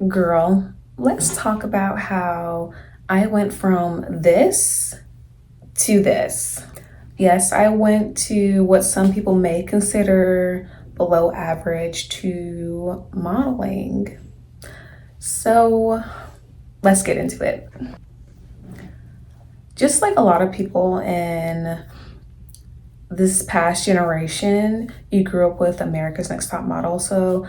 Girl, let's talk about how I went from this to this. Yes, I went to what some people may consider below average to modeling. So let's get into it. Just like a lot of people in this past generation, you grew up with America's Next Top Model. So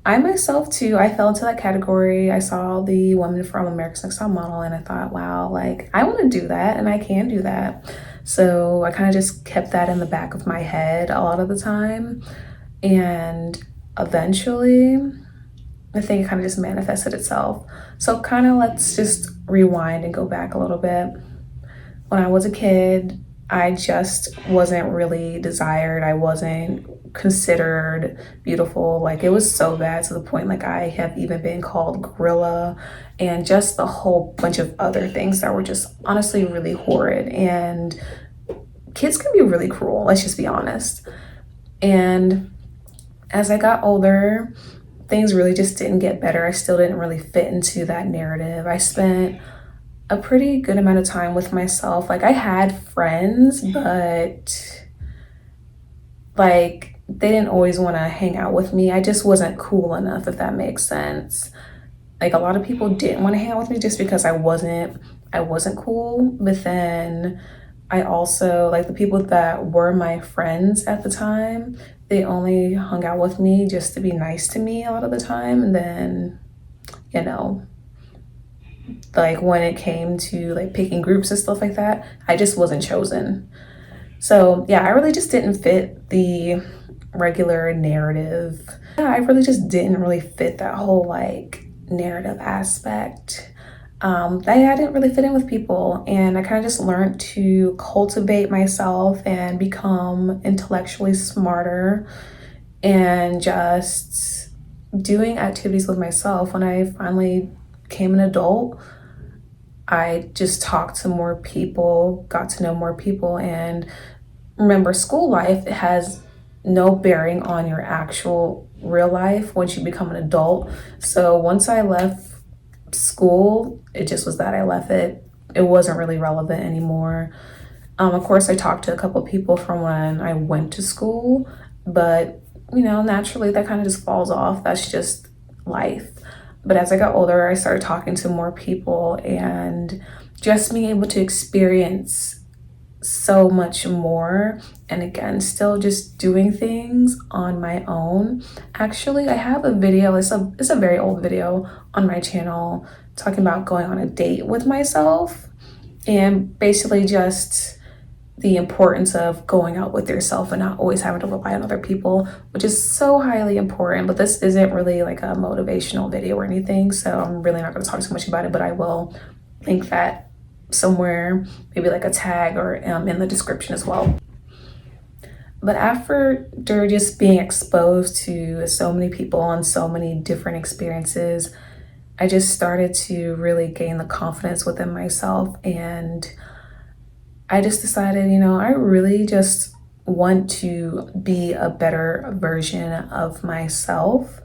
I myself too, I fell into that category. I saw the woman from America's Next Top Model and I thought, wow, like I want to do that and I can do that. So I kind of just kept that in the back of my head a lot of the time. And eventually, I think it kind of just manifested itself. So kind of let's just rewind and go back a little bit. When I was a kid, I just wasn't really desired. I wasn't considered beautiful. Like it was so bad to the point like I have even been called gorilla and just a whole bunch of other things that were just honestly really horrid. And kids can be really cruel, let's just be honest. And as I got older, things really just didn't get better. I still didn't really fit into that narrative. I spent a pretty good amount of time with myself. Like I had friends, but like they didn't always want to hang out with me. I just wasn't cool enough, if that makes sense. Like a lot of people didn't want to hang out with me just because I wasn't cool. But then I also like the people that were my friends at the time, they only hung out with me just to be nice to me a lot of the time. And then, you know, like when it came to like picking groups and stuff like that, I just wasn't chosen. So yeah, I really just didn't fit the regular narrative. Yeah, I really just didn't really fit that whole like narrative aspect. I didn't really fit in with people, and I kind of just learned to cultivate myself and become intellectually smarter and just doing activities with myself. When I finally became an adult, I just talked to more people, got to know more people, and remember, school life has no bearing on your actual real life once you become an adult. So once I left school, it just was that I left it. It wasn't really relevant anymore. Of course, I talked to a couple people from when I went to school, but naturally that kind of just falls off. That's just life. But as I got older, I started talking to more people and just being able to experience so much more. And again, still just doing things on my own. Actually, I have a video, it's a very old video on my channel talking about going on a date with myself and basically just the importance of going out with yourself and not always having to rely on other people, which is so highly important. But this isn't really like a motivational video or anything, so I'm really not going to talk too much about it, but I will link that somewhere, maybe like a tag or in the description as well. But after just being exposed to so many people and so many different experiences, I just started to really gain the confidence within myself. And I just decided, I really just want to be a better version of myself.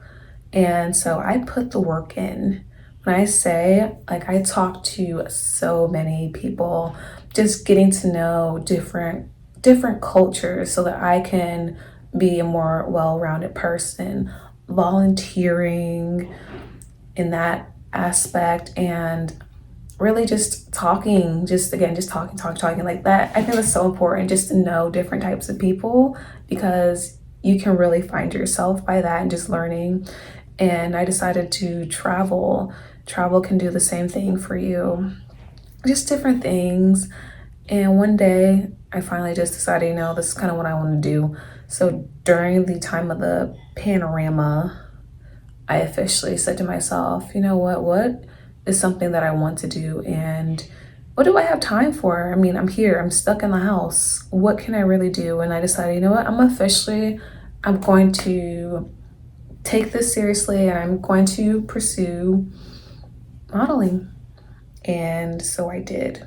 And so I put the work in. When I say, like, I talk to so many people, just getting to know different cultures so that I can be a more well-rounded person, volunteering in that aspect, and really just talking, just again, just talking like that. I think that's so important just to know different types of people because you can really find yourself by that and just learning. And I decided to travel. Travel can do the same thing for you, just different things. And one day I finally just decided, this is kind of what I want to do. So during the time of the panorama, I officially said to myself, what is something that I want to do? And what do I have time for? I mean, I'm here, I'm stuck in the house. What can I really do? And I decided, I'm going to take this seriously and I'm going to pursue modeling. And so I did.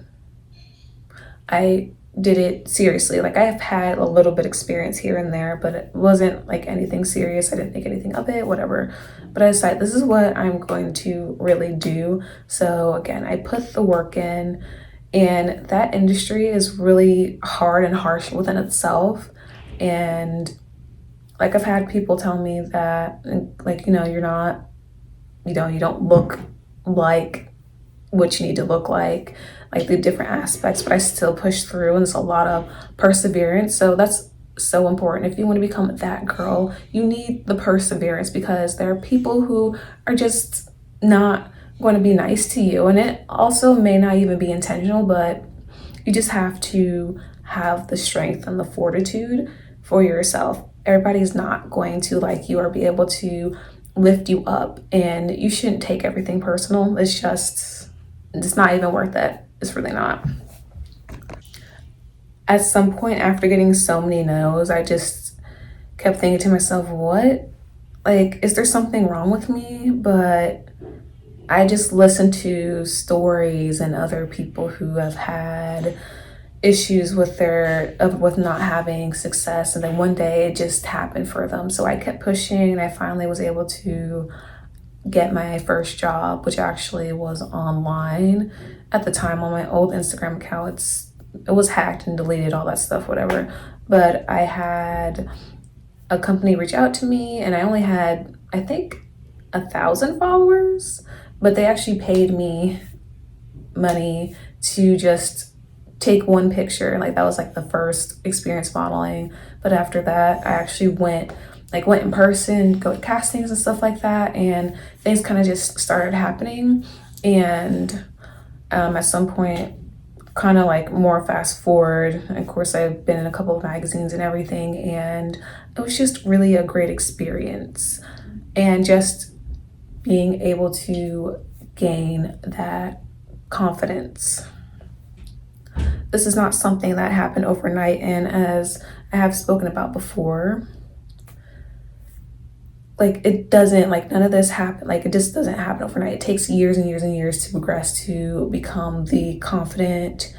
I did it seriously. Like, I have had a little bit experience here and there, but it wasn't like anything serious. I didn't think anything of it, whatever. But I decided this is what I'm going to really do. So again, I put the work in, and that industry is really hard and harsh within itself. And like, I've had people tell me that, like, you're not, you don't look like what you need to look like the different aspects, but I still push through, and it's a lot of perseverance. So that's so important. If you want to become that girl, you need the perseverance, because there are people who are just not going to be nice to you. And it also may not even be intentional, but you just have to have the strength and the fortitude for yourself. Everybody's not going to like you or be able to lift you up, and you shouldn't take everything personal. It's not even worth it. It's really not. At some point after getting so many no's, I just kept thinking to myself, what? Like, is there something wrong with me? But I just listened to stories and other people who have had issues with with not having success, and then one day it just happened for them. So I kept pushing, and I finally was able to get my first job, which actually was online. At the time, on my old Instagram account, it was hacked and deleted, all that stuff, whatever. But I had a company reach out to me, and I only had, I think, 1,000 followers, but they actually paid me money to just take one picture. Like, that was like the first experience modeling. But after that, I actually went in person, go to castings and stuff like that, and things kind of just started happening. And at some point, kind of like more fast forward, of course, I've been in a couple of magazines and everything, and it was just really a great experience. And just being able to gain that confidence. This is not something that happened overnight, and as I have spoken about before, like, it doesn't, like, none of this happen, like, it just doesn't happen overnight. It takes years and years and years to progress to become the confident,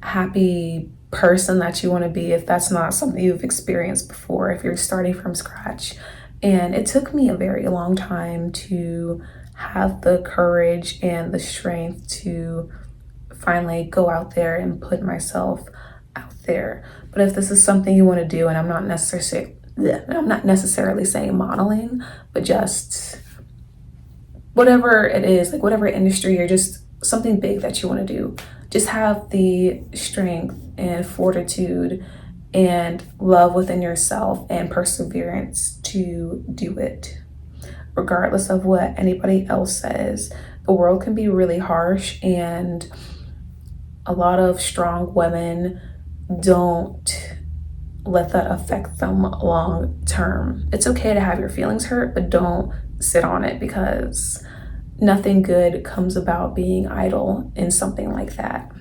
happy person that you want to be, if that's not something you've experienced before, if you're starting from scratch. And it took me a very long time to have the courage and the strength to finally go out there and put myself out there. But if this is something you want to do, and I'm not necessarily saying modeling, but just whatever it is, like whatever industry, or just something big that you want to do, just have the strength and fortitude and love within yourself and perseverance to do it, regardless of what anybody else says. The world can be really harsh, and a lot of strong women don't let that affect them long term. It's okay to have your feelings hurt, but don't sit on it, because nothing good comes about being idle in something like that.